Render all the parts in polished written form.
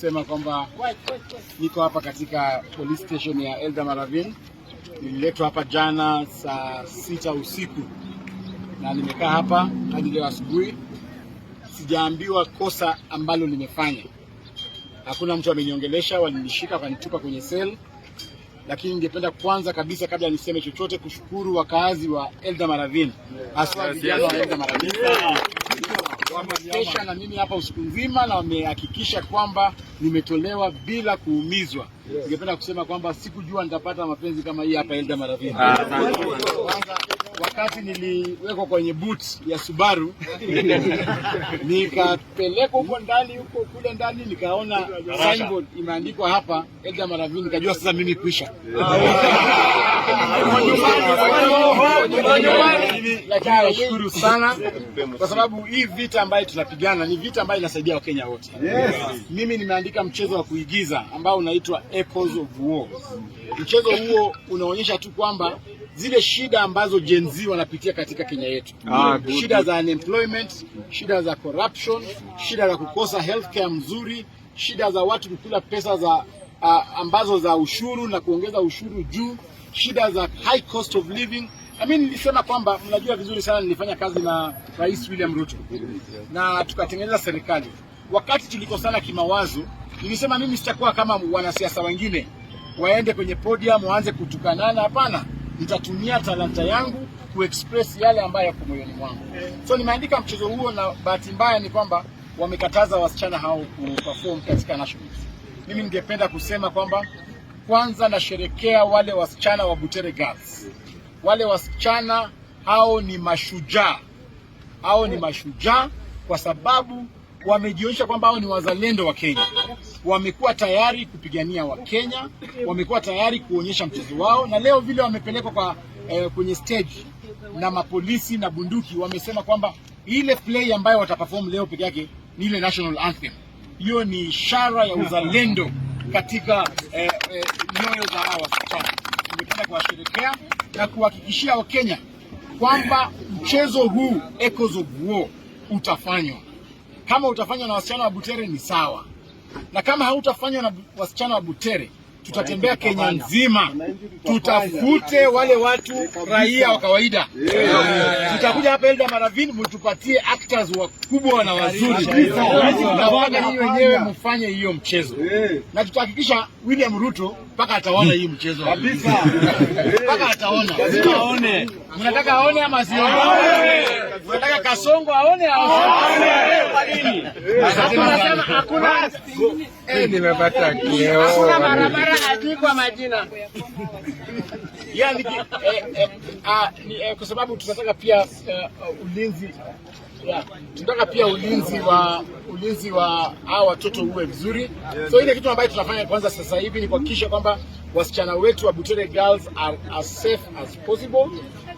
kusema kwamba niko hapa katika police station ya Eldama Ravine. Nililetwa hapa jana saa 6 usiku na nimekaa hapa hadi leo asubuhi. Sijaambiwa kosa ambalo nimefanya. Hakuna mtu ameniongelesha, walinishika wakanitupa kwenye cell. Lakini ningependa kwanza kabisa kabla niseme chochote kushukuru wakaazi wa Eldama Ravine. Hasa vijana wa Eldama Ravine. Wamekesha na mimi hapa usiku nzima na wamehakikisha kwamba nimetolewa bila kuumizwa. Ningependa kusema kwamba sikujua nitapata mapenzi kama hii hapa Eldama Ravine. Wakati niliwekwa kwenye boot ya Subaru nikapelekwa huko ndani, kule ndani nikaona signboard imeandikwa hapa Eldama Ravine, nikajua sasa mimi kwisha. Lakini nashukuru sana kwa sababu hii vita ambayo tunapigana ni vita ambayo inasaidia Wakenya wote. Mimi nimeandika mchezo wa kuigiza ambao unaitwa Echoes of War. Mchezo huo unaonyesha tu kwamba zile shida ambazo Gen Z wanapitia katika Kenya yetu. Shida za unemployment, shida za corruption, shida za kukosa healthcare mzuri, shida za watu kukula pesa za ambazo za ushuru na kuongeza ushuru juu, shida za high cost of living. Nilisema kwamba mnajua vizuri sana nilifanya kazi na Rais William Ruto na tukatengeneza serikali. Wakati tulikosana kimawazo, nilisema mimi sitakuwa kama wanasiasa wengine waende kwenye podium waanze kutukanana. Hapana, nitatumia talanta yangu kuexpress yale ambayo yako moyoni mwangu. So nimeandika mchezo huo, na bahati mbaya ni kwamba wamekataza wasichana hao kuperform katika nationals. Mimi ningependa kusema kwamba kwanza nasherekea wale wasichana wa Butere Girls. Wale wasichana hao ni mashujaa. Hao ni mashujaa kwa sababu wamejionyesha kwamba hao ni wazalendo wa Kenya. Wamekuwa tayari kupigania wa Kenya, wamekuwa tayari kuonyesha mchezo wao, na leo vile wamepelekwa kwa kwenye stage na mapolisi na bunduki, wamesema kwamba ile play ambayo wataperform leo peke yake ni ile national anthem. Hiyo ni ishara ya uzalendo katika nyoyo za hao wasichana. Ningependa kuwasherehekea na kuhakikishia Wakenya kwamba mchezo huu Echoes of War utafanywa. Kama utafanywa na wasichana wa Butere ni sawa, na kama hautafanywa na wasichana wa Butere, tutatembea Kenya nzima, tutafute wale watu raia wa kawaida. Tutakuja hapa Eldama Ravine, mtupatie actors wakubwa na wazuri, na waga nyinyi wenyewe mfanye hiyo mchezo, na tutahakikisha William Ruto mpaka ataona hii mchezo kabisa. Mpaka ataona. Lazima aone. Mnataka aone ama sione? Mnataka Kasongo aone au asione? Kwa nini? Hakuna nimepata kioo. Hakuna barabara kwa majina. Yani kwa sababu tunataka pia ulinzi. Tunataka pia ulinzi wa hao watoto uwe vizuri. So ile kitu ambayo tunafanya kwanza sasa hivi ni kuhakikisha kwamba wasichana wetu wa Butere Girls are as safe as possible.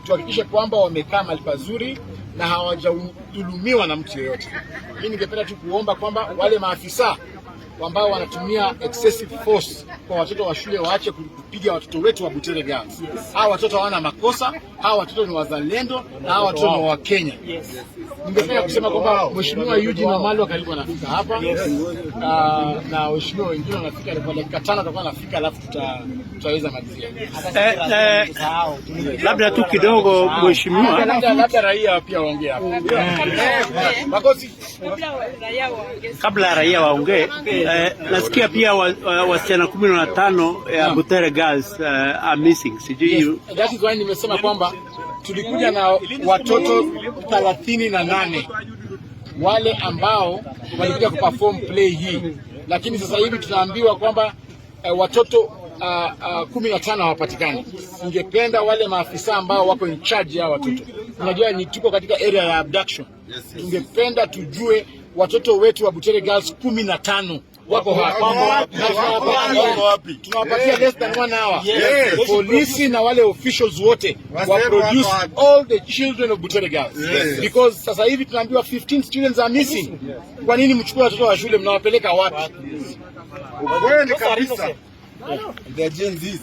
Tuhakikishe kwamba wamekaa mahali pazuri na hawajadhulumiwa na mtu yeyote. Mimi ningependa tu kuomba kwamba wale maafisa ambao wanatumia excessive force kwa watoto wa shule waache kupiga watoto wetu wa Butere Girls. Hao watoto hawana makosa, hao watoto ni wazalendo na hao watoto ni wa Kenya. Ningependa kusema kwamba Mheshimiwa Eugene Wamalwa karibu anafika hapa, na waheshimiwa wengine wanafika kwa dakika 5 atakuwa anafika, alafu tutaweza malizia. Labda tu kidogo mheshimiwa, labda raia pia waongee hapa. Makosi kabla ya raia waongee. Nasikia pia wasichana 15 ya Butere Girls are missing. Sijui that is why nimesema kwamba tulikuja na watoto 38 wale ambao walikuja kuperform play hii, lakini sasa hivi tunaambiwa kwamba watoto 15 hawapatikani. Ningependa wale maafisa ambao wako in charge ya watoto, unajua ni tuko katika area ya abduction, tungependa tujue watoto wetu wa Butere Girls 15 wako hapa. Tunawapatia less than 1 hour. Polisi na wale officials wote wa produce all the children of Butere Girls. Because sasa hivi tunaambiwa 15 students are missing. Kwa nini mchukue watoto wa shule mnawapeleka wapi? Wewe ni kabisa. They are Gen Z.